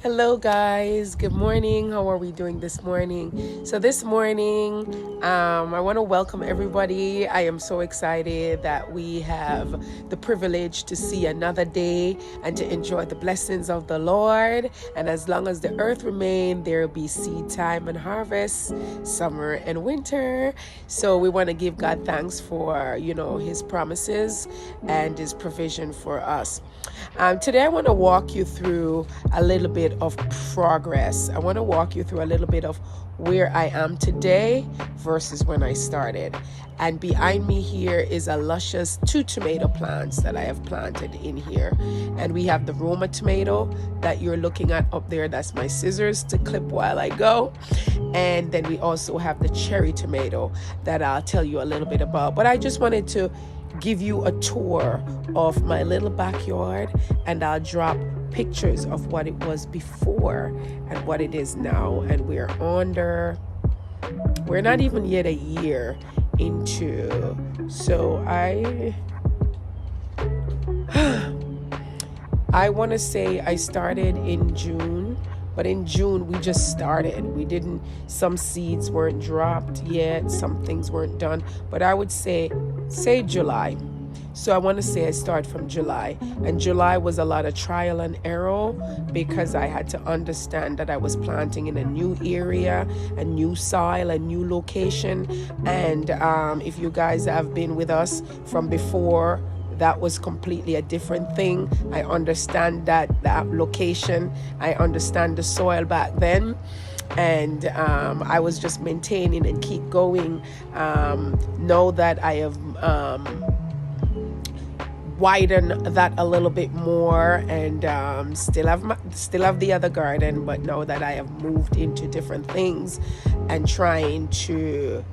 Hello, guys. Good morning. How are we doing this morning? So, this morning, I want to welcome everybody. I am so excited that we have the privilege to see another day and to enjoy the blessings of the Lord. And as long as the earth remains, there will be seed time and harvest, summer and winter. So, we want to give God thanks for, His promises and His provision for us. Today, I want to walk you through a little bit of progress. I want to walk you through a little bit of where I am today versus when I started. And behind me here is a luscious 2 tomato plants that I have planted in here. And we have the Roma tomato that you're looking at up there. That's my scissors to clip while I go. And then we also have the cherry tomato that I'll tell you a little bit about. But I just wanted to give you a tour of my little backyard, and I'll drop pictures of what it was before and what it is now. And we're not even yet a year into, so I want to say I started in June. But in June, we just started. Some seeds weren't dropped yet, some things weren't done. But I would say July. So I want to say I start from July. And July was a lot of trial and error because I had to understand that I was planting in a new area, a new soil, a new location. And if you guys have been with us from before, that was completely a different thing. I understand that location. I understand the soil back then. And I was just maintaining and keep going. Know that I have widened that a little bit more, and still have the other garden, but know that I have moved into different things and trying to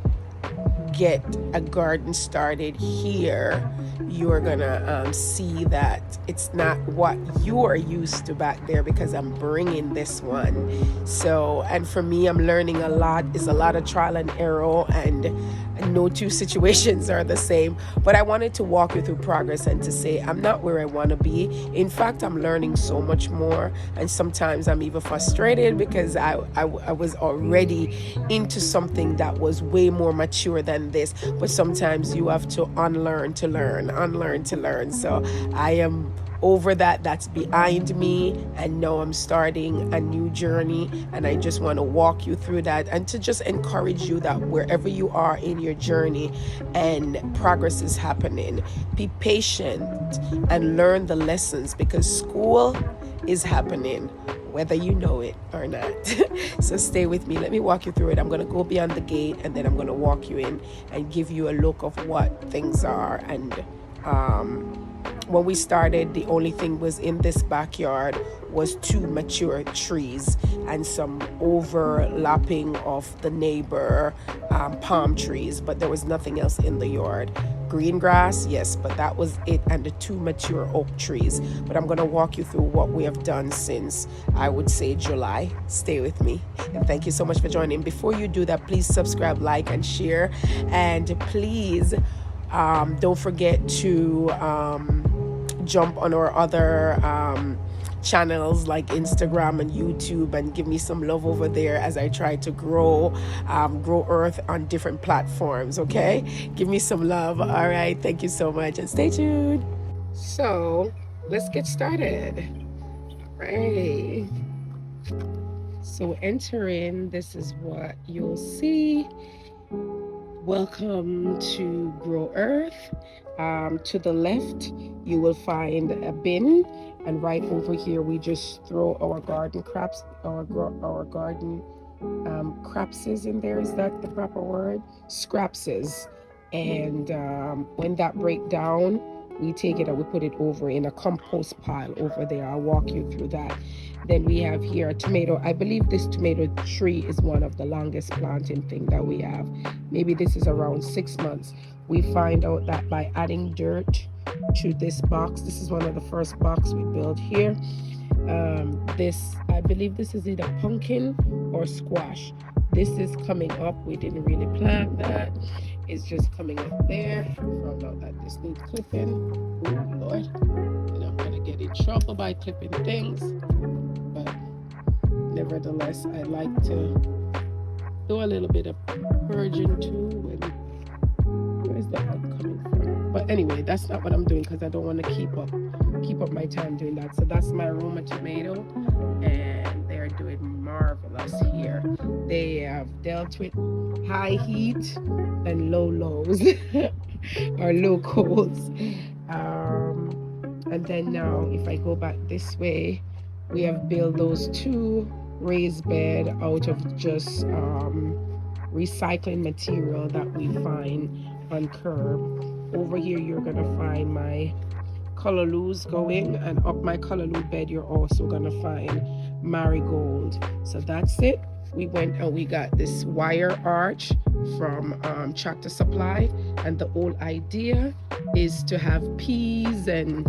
get a garden started here. You're gonna see that it's not what you are used to back there because I'm bringing this one. So, and for me, I'm learning a lot. It's a lot of trial and error, and no two situations are the same. But I wanted to walk you through progress and to say I'm not where I want to be. In fact, I'm learning so much more, and sometimes I'm even frustrated because I was already into something that was way more mature than this. But sometimes you have to unlearn to learn. So I am over that. That's behind me, and now I'm starting a new journey, and I just want to walk you through that and to just encourage you that wherever you are in your journey and progress is happening, be patient and learn the lessons because school is happening whether you know it or not. So stay with me. Let me walk you through it. I'm going to go beyond the gate, and then I'm going to walk you in and give you a look of what things are. And when we started, the only thing was in this backyard was 2 mature trees and some overlapping of the neighbor palm trees, but there was nothing else in the yard. Green grass, yes, but that was it, and the 2 mature oak trees. But I'm going to walk you through what we have done since, I would say, July. Stay with me, and thank you so much for joining. Before you do that, please subscribe, like, and share, and please don't forget to jump on our other channels like Instagram and YouTube and give me some love over there as I try to grow Earth on different platforms. Okay, give me some love. All right, thank you so much, and stay tuned. So let's get started. Right, so enter in. This is what you'll see. Welcome to Grow Earth. To the left, you will find a bin, and right over here, we just throw our garden crops, our garden crapses in there. Is that the proper word? Scrapses. And when that break down, we take it and we put it over in a compost pile over there. I'll walk you through that. Then we have here a tomato. I believe this tomato tree is one of the longest planting thing that we have. Maybe this is around 6 months. We find out that by adding dirt to this box, this is one of the first box we built here. I believe this is either pumpkin or squash. This is coming up. We didn't really plant that. It's just coming up there. Found out that this needs clipping. Oh Lord, and I'm gonna get in trouble by clipping things. But nevertheless, I like to do a little bit of purging too. And where's the bug coming from? But anyway, that's not what I'm doing because I don't want to keep up my time doing that. So that's my Roma tomato, and they're doing marvelous here. They have dealt with high heat and low lows or low colds. And then now if I go back this way, we have built those 2 raised bed out of just recycling material that we find on curb. Over here you're gonna find my callaloo going, and up my callaloo bed you're also gonna find marigold. So that's it. We went and we got this wire arch from Tractor Supply, and the whole idea is to have peas and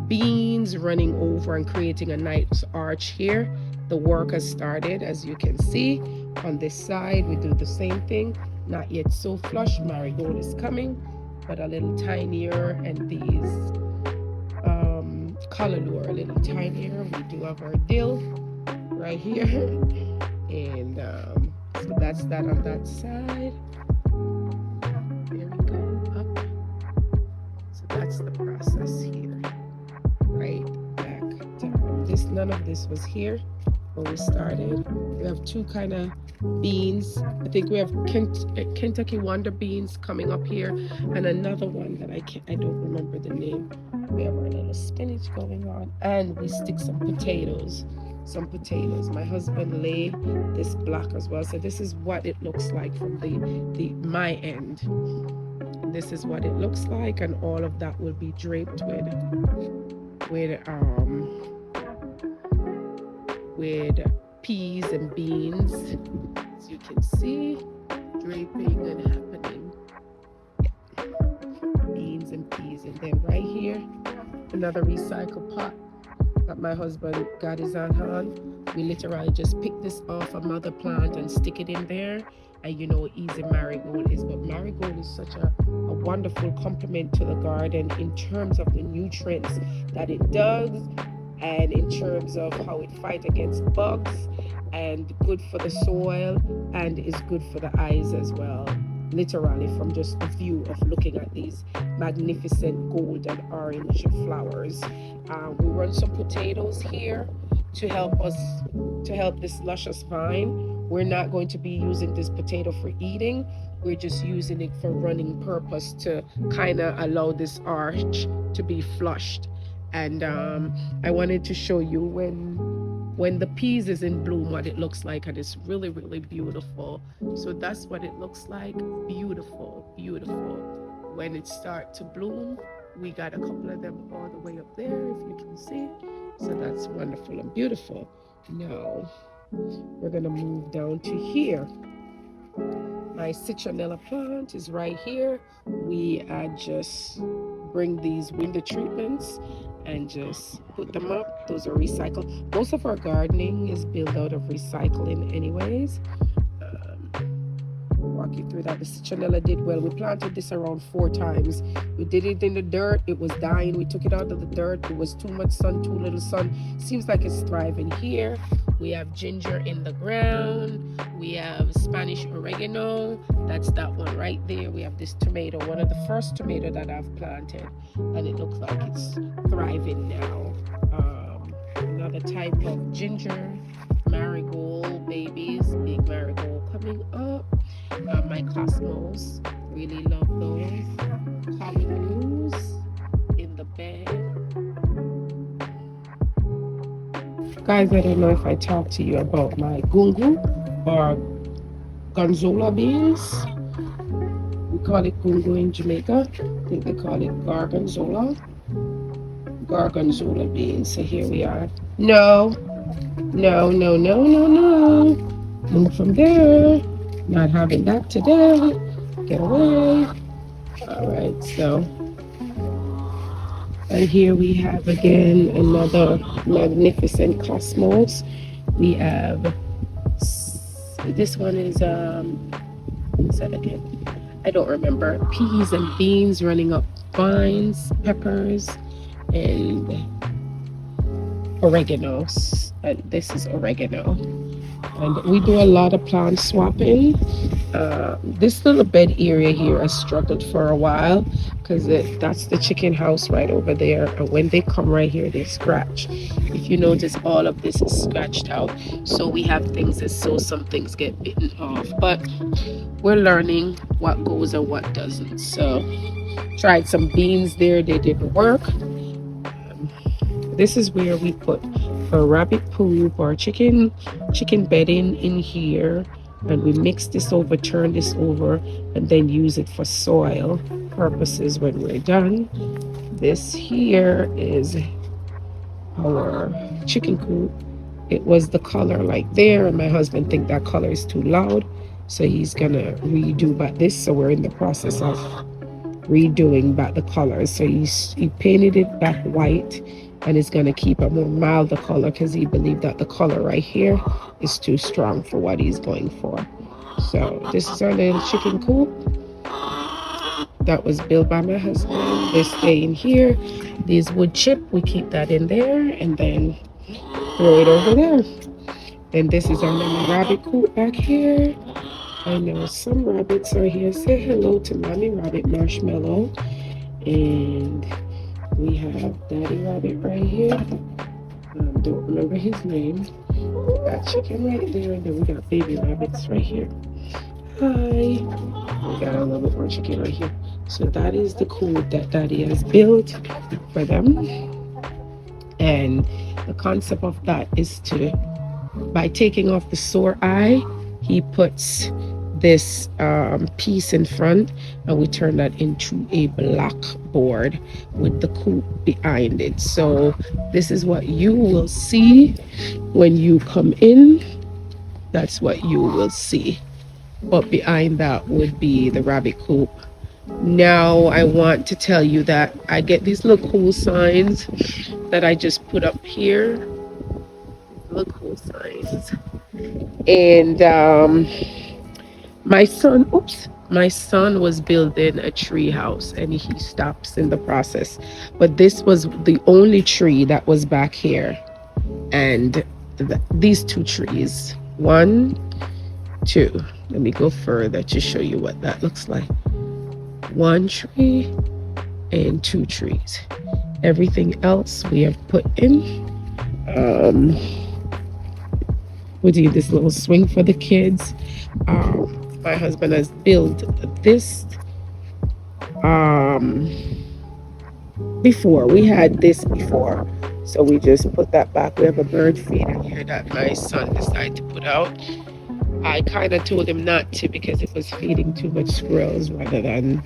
beans running over and creating a nice arch here. The work has started, as you can see. On this side we do the same thing, not yet so flush. Marigold is coming, but a little tinier, and these callaloo are a little tinier. We do have our dill right here, and so that's that on that side. There we go, up. So that's the process here. Right back down. None of this was here when we started. We have 2 kind of beans. I think we have Kentucky Wonder beans coming up here, and another one that I don't remember the name. We have our little spinach going on, and we stick some potatoes. My husband laid this block as well. So this is what it looks like from the my end. This is what it looks like, and all of that will be draped with peas and beans, as you can see, draping and happening. Yeah. Beans and peas. And then right here, another recycle pot that my husband got his hand. We literally just pick this off a mother plant and stick it in there, and you know easy marigold is. But marigold is such a wonderful complement to the garden in terms of the nutrients that it does, and in terms of how it fights against bugs, and good for the soil, and is good for the eyes as well. Literally, from just a view of looking at these magnificent golden orange flowers. We run some potatoes here to help this luscious vine. We're not going to be using this potato for eating. We're just using it for running purpose to kind of allow this arch to be flushed. And I wanted to show you when the peas is in bloom what it looks like, and it's really, really beautiful. So that's what it looks like. Beautiful, beautiful. When it starts to bloom, we got a couple of them all the way up there, if you can see. So that's wonderful and beautiful. Now we're gonna move down to here. My citronella plant is right here. We just bring these window treatments and just put them up. Those are recycled. Most of our gardening is built out of recycling anyways. Walk you through that. The citronella did well. We planted this around 4 times. We did it in the dirt. It was dying. We took it out of the dirt. It was too much sun, too little sun. Seems like it's thriving here. We have ginger in the ground. We have Spanish oregano. That's that one right there. We have this tomato, one of the first tomato that I've planted, and it looks like it's thriving now. Another type of ginger, marigold babies, big marigold coming up. My cosmos, really love those. Callaloo in the bed. Guys, I don't know if I talked to you about my gungu or gonzola beans. We call it gungu in Jamaica. I think they call it gargonzola beans. So here we are. No. Move from there. Not having that today. Get away. All right, so. And here we have again another magnificent cosmos. We have, this one is, what's that again? I don't remember. Peas and beans running up vines, peppers, and oregano. And this is oregano. And we do a lot of plant swapping. This little bed area here has struggled for a while because that's the chicken house right over there. And when they come right here, they scratch. If you notice, all of this is scratched out. So we have things that so some things get bitten off. But we're learning what goes and what doesn't. So tried some beans there, they didn't work. This is where we put a rabbit poop or chicken bedding in here, and we mix this over, turn this over, and then use it for soil purposes when we're done. This here is our chicken coop. It was the color like there, and my husband think that color is too loud, so he's gonna redo back this. So we're in the process of redoing back the colors. So he painted it back white, and it's gonna keep a more milder color because he believed that the color right here is too strong for what he's going for. So this is our little chicken coop that was built by my husband. They stay in here. These wood chip, we keep that in there and then throw it over there. And this is our little rabbit coop back here. I know some rabbits are here. Say hello to Mommy Rabbit Marshmallow. And we have Daddy Rabbit right here. Don't remember his name. We got chicken right there, and then we got baby rabbits right here. Hi. We got a little bit more chicken right here. So that is the coop that Daddy has built for them. And the concept of that is to, by taking off the sore eye, he puts this piece in front, and we turn that into a blackboard with the coop behind it. So this is what you will see when you come in. That's what you will see. But behind that would be the rabbit coop. Now I want to tell you that I get these little cool signs that I just put up here. Little cool signs. And my son was building a tree house, and he stops in the process. But this was the only tree that was back here. And these two trees, 1, 2, let me go further to show you what that looks like. 1 tree and 2 trees. Everything else we have put in. We do this little swing for the kids. My husband has built this before. We had this before, so we just put that back. We have a bird feeder here that my son decided to put out. I kind of told him not to because it was feeding too much squirrels rather than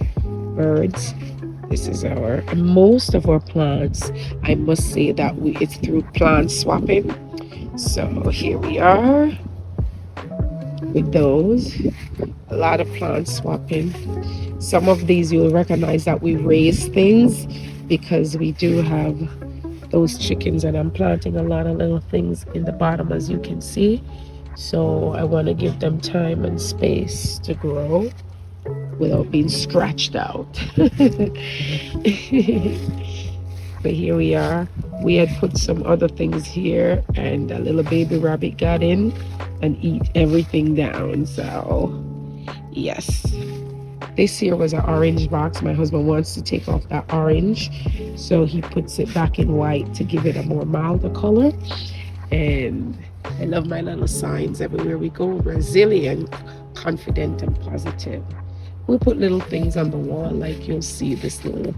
birds. This is most of our plants, I must say that it's through plant swapping. So here we are with those. A lot of plant swapping. Some of these you'll recognize that we raise things because we do have those chickens, and I'm planting a lot of little things in the bottom, as you can see. So I want to give them time and space to grow without being scratched out. But here we are. We had put some other things here, and a little baby rabbit got in and eat everything down. So yes, this here was an orange box. My husband wants to take off that orange, so he puts it back in white to give it a more milder color. And I love my little signs everywhere we go. Resilient, confident, and positive. We put little things on the wall, like you'll see this little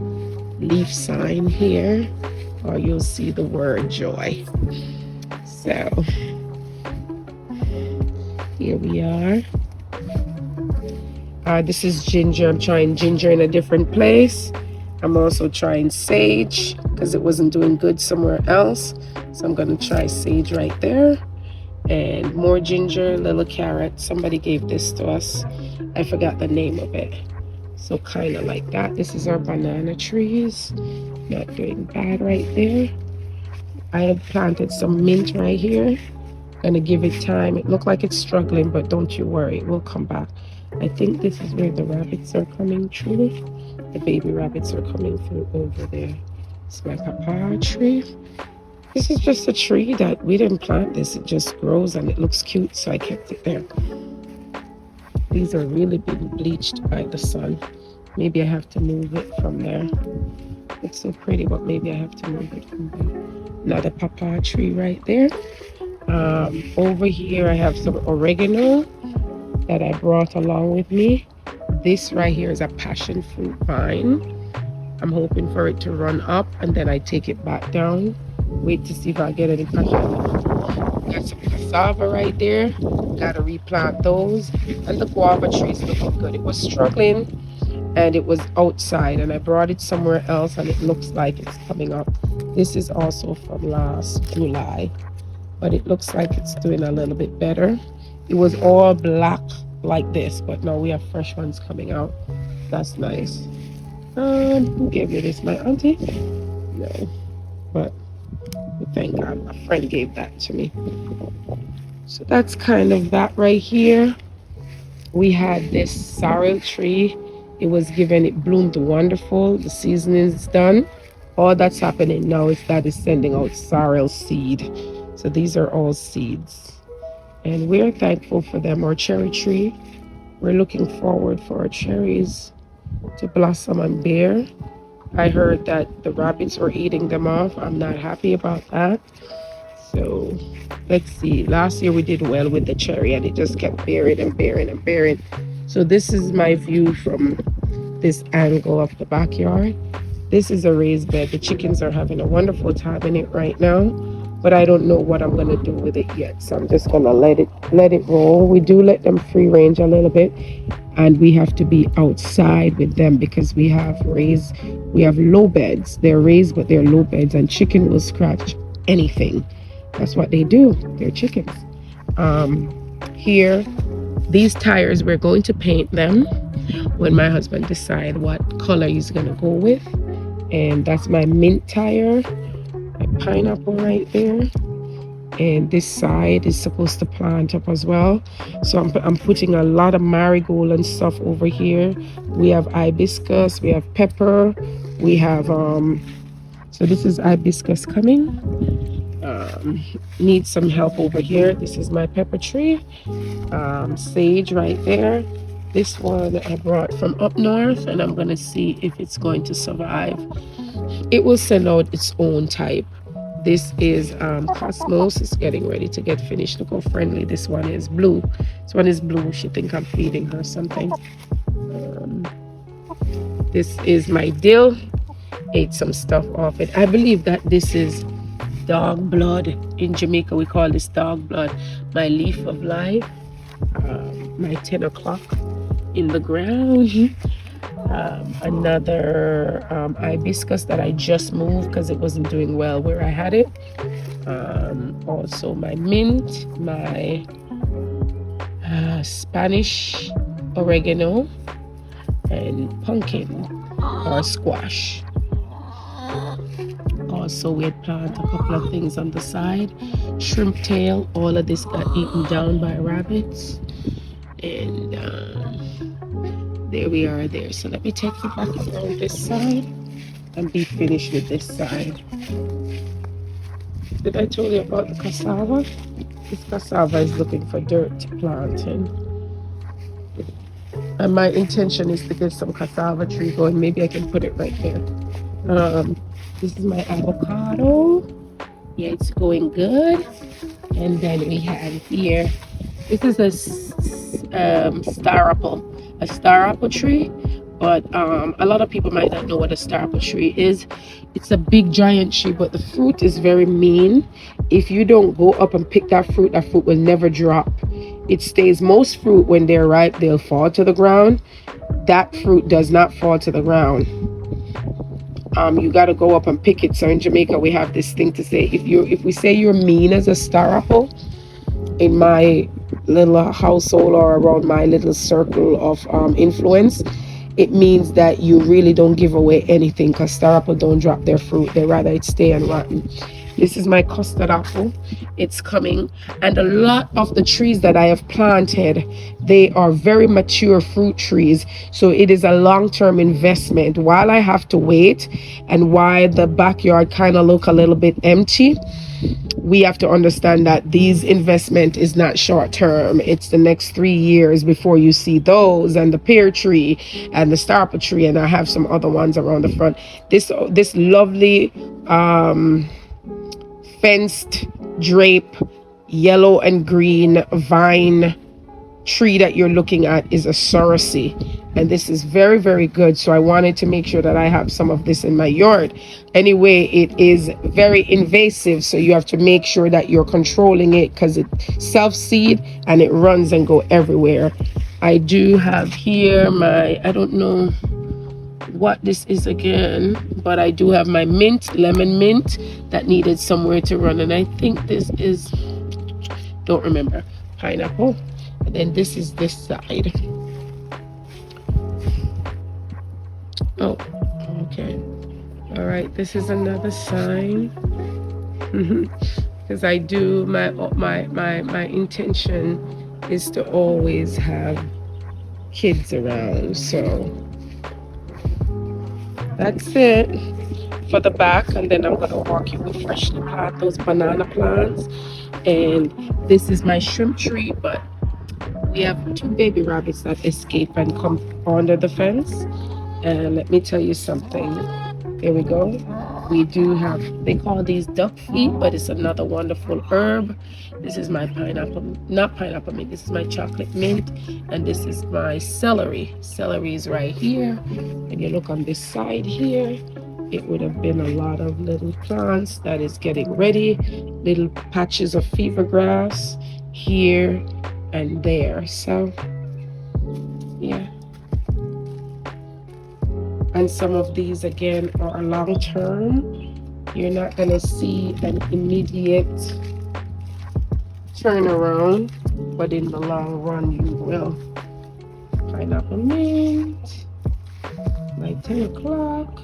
leaf sign here, or you'll see the word joy. So here we are. This is ginger. I'm trying ginger in a different place. I'm also trying sage because it wasn't doing good somewhere else. So I'm going to try sage right there. And more ginger, little carrot. Somebody gave this to us. I forgot the name of it. So kind of like that. This is our banana trees. Not doing bad right there. I had planted some mint right here. Gonna give it time. It looked like it's struggling, but don't you worry, it will come back. I think this is where the rabbits are coming through. The baby rabbits are coming through over there. It's my papaya tree. This is just a tree that we didn't plant this. It just grows and it looks cute, so I kept it there. These are really being bleached by the sun. Maybe I have to move it from there. It's so pretty, but maybe I have to move it from there. Another papa tree right there. Over here I have some oregano that I brought along with me. This right here is a passion fruit vine. I'm hoping for it to run up and then I take it back down. Wait to see if I get any passion. Got some cassava right there. Gotta replant those. And the guava tree is looking good. It was struggling and it was outside and I brought it somewhere else and it looks like it's coming up. This is also from last July, but it looks like it's doing a little bit better. It was all black like this, but now we have fresh ones coming out. That's nice. Who gave me this? My auntie? No, but thank God my friend gave that to me. So that's kind of that right here. We had this sorrel tree. It was given, it bloomed wonderful. The season is done. All that's happening now is that it's sending out sorrel seed. So these are all seeds. And we're thankful for them. Our cherry tree, we're looking forward for our cherries to blossom and bear. I heard that the rabbits were eating them off. I'm not happy about that. So let's see. Last year we did well with the cherry and it just kept bearing and bearing and bearing. So this is my view from this angle of the backyard. This is a raised bed. The chickens are having a wonderful time in it right now, but I don't know what I'm going to do with it yet. So I'm just going to let it roll. We do let them free range a little bit, and we have to be outside with them because we have low beds. They're raised, but they're low beds, and chicken will scratch anything. That's what they do. They're chickens. Here, these tires, we're going to paint them when my husband decide what color he's gonna go with. And that's my mint tire, my pineapple right there. And this side is supposed to plant up as well. So I'm putting a lot of marigold and stuff over here. We have hibiscus, we have pepper, we have so this is hibiscus coming. Need some help over here. This is my pepper tree. Sage right there. This one I brought from up north, and I'm going to see if it's going to survive. It will send out its own type. This is Cosmos. It's getting ready to get finished. Look how friendly this one is. Blue. This one is blue. She think I'm feeding her something. This is my dill. Ate some stuff off it. I believe that this is dog blood. In Jamaica we call this dog blood. My leaf of life, my 10 o'clock in the ground, another hibiscus that I just moved because it wasn't doing well where I had it, also my mint, my Spanish oregano, and pumpkin or squash. Also, we had planted a couple of things on the side. Shrimp tail, all of this got eaten down by rabbits. And there we are there. So let me take you back around this side and be finished with this side. Did I tell you about the cassava? This cassava is looking for dirt to plant in. And my intention is to get some cassava tree going. Maybe I can put it right there. This is my avocado. Yeah, it's going good. And then we have here, this is a star apple tree. But a lot of people might not know what a star apple tree is. It's a big giant tree, but the fruit is very mean. If you don't go up and pick that fruit will never drop. It stays, most fruit when they're ripe, they'll fall to the ground. That fruit does not fall to the ground. You got to go up and pick it. So in Jamaica we have this thing to say, if we say you're mean as a star apple, in my little household or around my little circle of influence, it means that you really don't give away anything, because star apple don't drop their fruit. They rather it stay and rotten. This is my custard apple. It's coming. And a lot of the trees that I have planted, they are very mature fruit trees. So it is a long-term investment. While I have to wait and while the backyard kind of look a little bit empty, we have to understand that these investment is not short term. It's the next 3 years before you see those, and the pear tree and the star apple tree, and I have some other ones around the front. This lovely fenced drape yellow and green vine tree that you're looking at is a Sorosy, and this is very, very good. So I wanted to make sure that I have some of this in my yard. Anyway, it is very invasive, so you have to make sure that you're controlling it because it self-seed and it runs and go everywhere. I do have here my, I don't know what this is again, but I do have my mint, lemon mint, that needed somewhere to run, and I think this is, don't remember, pineapple. And then this is this side. Oh, okay. All right, this is another sign. Because I do, my intention is to always have kids around. So that's it for the back. And then I'm gonna walk you with freshly planted those banana plants. And this is my shrimp tree, but we have 2 baby rabbits that escape and come under the fence. And let me tell you something. There we go. We do have, they call these duck feet, but it's another wonderful herb. This is my pineapple, not pineapple mint, this is my chocolate mint. And this is my celery. Celery is right here. And you look on this side here, it would have been a lot of little plants that is getting ready. Little patches of fever grass here and there. So yeah, and some of these again are long term. You're not gonna see an immediate turnaround, but in the long run you will. Pineapple mint, my 10 o'clock.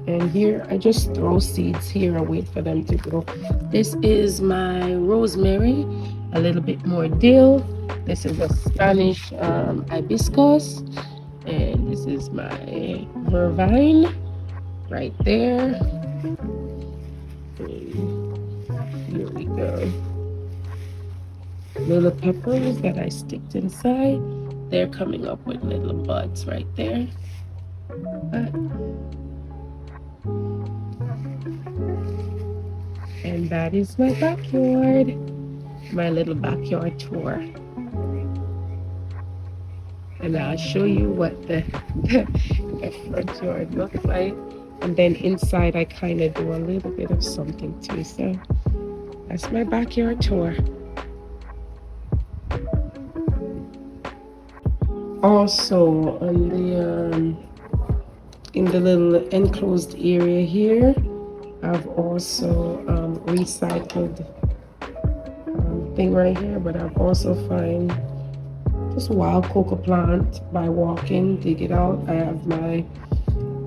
And here I just throw seeds here and wait for them to grow. This is my rosemary, a little bit more dill. This is a Spanish hibiscus, and this is my vervine right there. And here we go. Little peppers that I sticked inside. They're coming up with little buds right there. And that is my backyard, my little backyard tour. And I'll show you what the front yard looks like. And then inside I kind of do a little bit of something too. So that's my backyard tour. Also on the in the little enclosed area here, I've also recycled thing right here, but I've also find just wild cocoa plant by walking, dig it out. I have my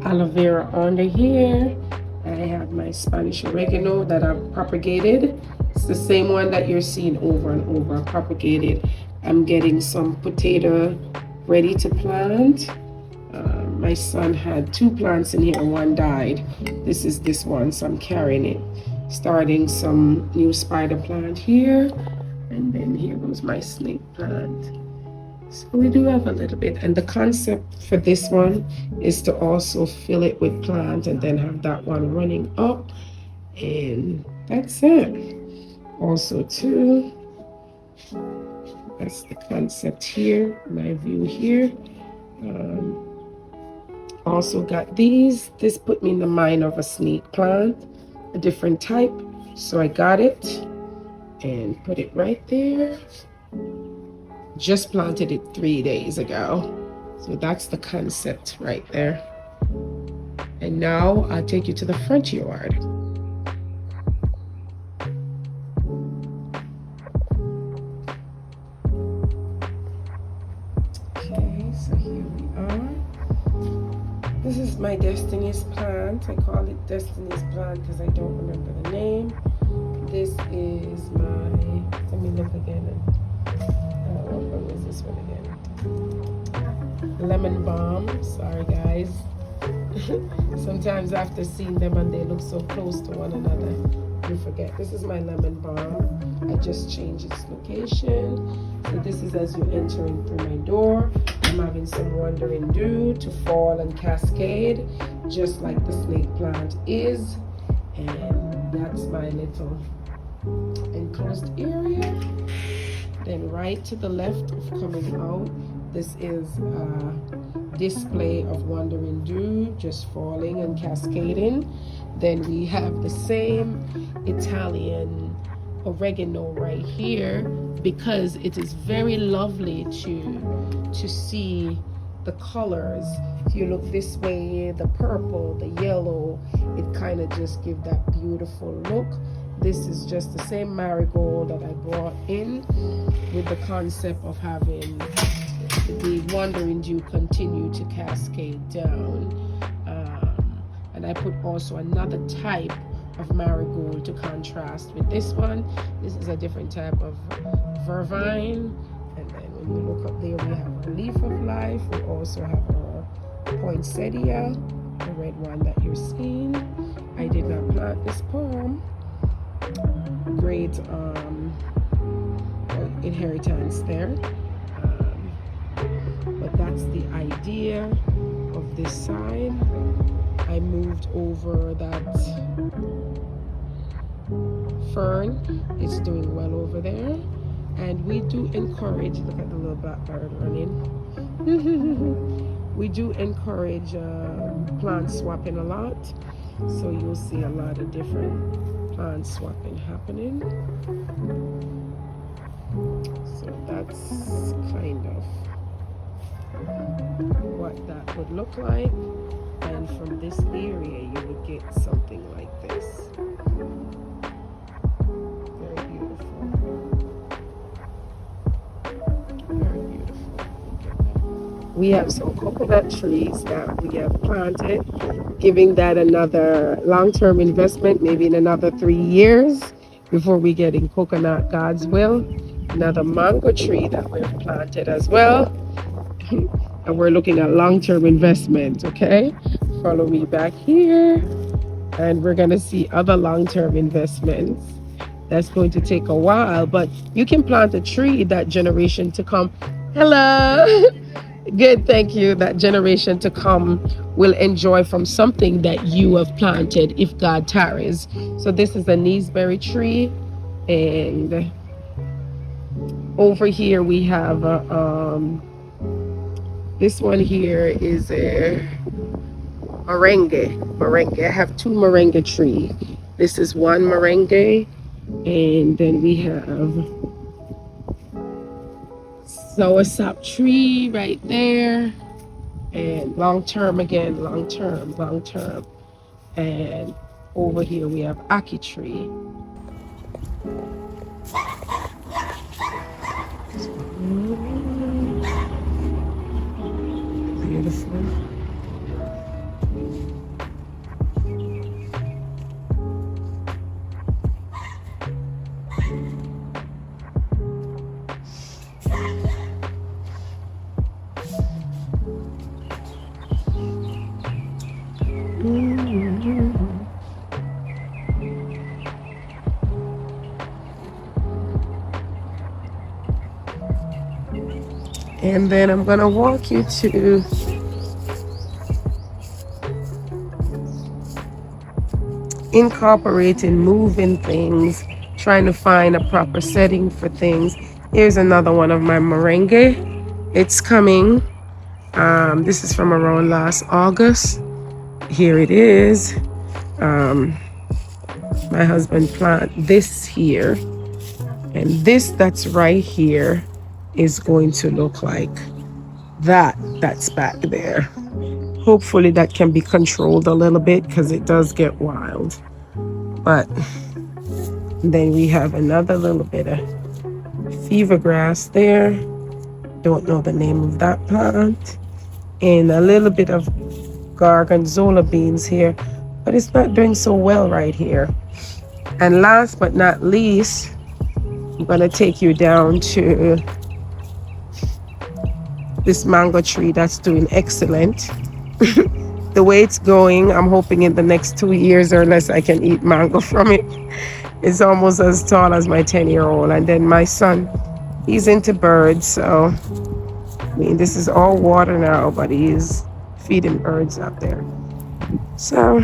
aloe vera under here. I have my Spanish oregano that I've propagated. It's the same one that you're seeing over and over, propagated. I'm getting some potato ready to plant. My son had 2 plants in here, one died. This is this one, so I'm carrying it. Starting some new spider plant here, and then here goes my snake plant. So we do have a little bit, and the concept for this one is to also fill it with plant and then have that one running up, and that's it. Also too, that's the concept here, my view here. Also got these. This put me in the mind of a snake plant, a different type. So I got it and put it right there. Just planted it 3 days ago. So that's the concept right there. And now I'll take you to the front yard. Okay, so here we are. Destiny's plant. I call it Destiny's plant because I don't remember the name. This is my, let me look again. What one is this one again? Lemon balm. Sorry guys. Sometimes after seeing them and they look so close to one another, you forget. This is my lemon balm. I just changed its location. So this is as you're entering through my door. I'm having some wandering dew to fall and cascade, just like the snake plant is. And that's my little enclosed area. Then right to the left of coming out, this is a display of wandering dew just falling and cascading. Then we have the same Italian oregano right here, because it is very lovely to see the colors. If you look this way, the purple, the yellow, it kind of just gives that beautiful look. This is just the same marigold that I brought in with the concept of having the wandering dew continue to cascade down. And I put also another type of marigold to contrast with this one. This is a different type of vervine. And then when you look up there, we have a leaf of life. We also have our poinsettia, the red one that you're seeing. I did not plant this palm. Great inheritance there. But that's the idea of this side. I moved over that fern. It's doing well over there. And we do encourage, look at the little blackbird running. We do encourage plant swapping a lot. So you'll see a lot of different plant swapping happening. So that's kind of what that would look like. And from this area you would get something like this. Very beautiful. Very beautiful. Look at that. We have some coconut trees that we have planted, giving that another long-term investment, maybe in another 3 years before we get in coconut, God's will. Another mango tree that we've planted as well. And we're looking at long-term investment, okay? Follow me back here. And we're gonna see other long-term investments. That's going to take a while, but you can plant a tree that generation to come. Hello. Good, thank you. That generation to come will enjoy from something that you have planted if God tarries. So this is a kneesberry tree, and over here we have this one here is a moringa. I have 2 moringa trees. This is one moringa, and then we have soursop tree right there, and long term. And over here we have ackee tree. Beautiful. And then I'm gonna walk you to incorporating, moving things, trying to find a proper setting for things. Here's another one of my moringa. It's coming. This is from around last August. Here it is. My husband planted this here, and this that's right here is going to look like that's back there. Hopefully that can be controlled a little bit because it does get wild. But then we have another little bit of fever grass there. Don't know the name of that plant. And a little bit of gorgonzola beans here, but it's not doing so well right here. And last but not least, I'm gonna take you down to this mango tree that's doing excellent. The way it's going, I'm hoping in the next 2 years or less I can eat mango from it. It's almost as tall as my 10-year-old. And then my son, he's into birds, so I mean, this is all water now, but he's feeding birds out there. So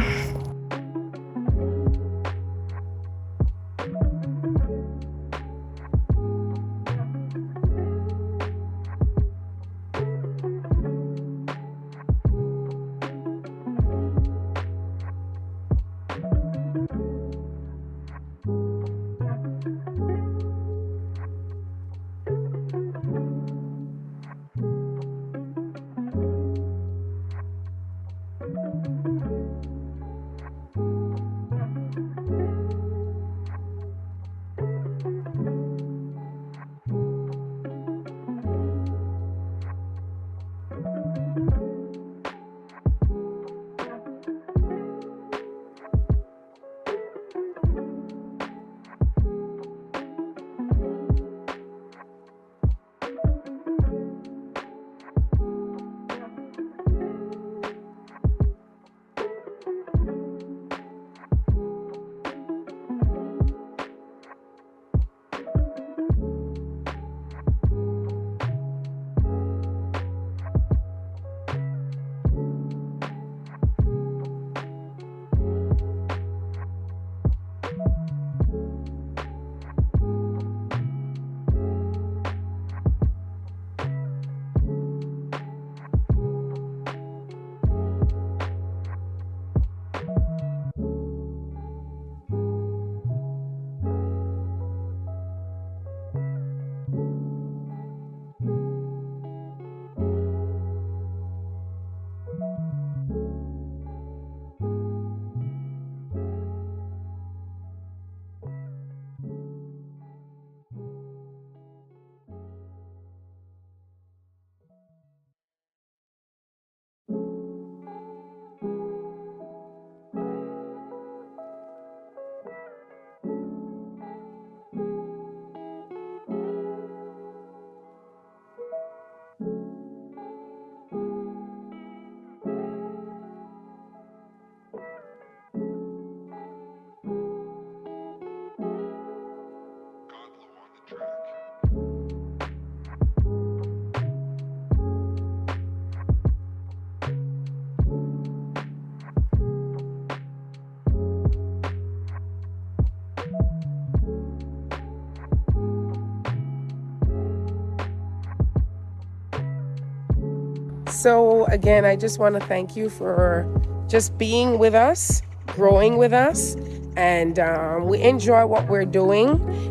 So again, I just want to thank you for just being with us, growing with us, and we enjoy what we're doing,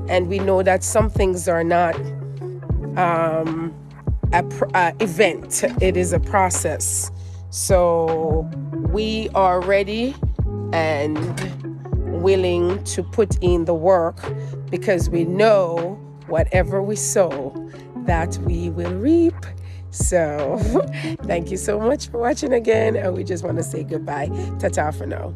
and we know that some things are not a event, it is a process. So we are ready and willing to put in the work, because we know whatever we sow, that we will reap. So thank you so much for watching again, and we just want to say goodbye. Ta-ta for now.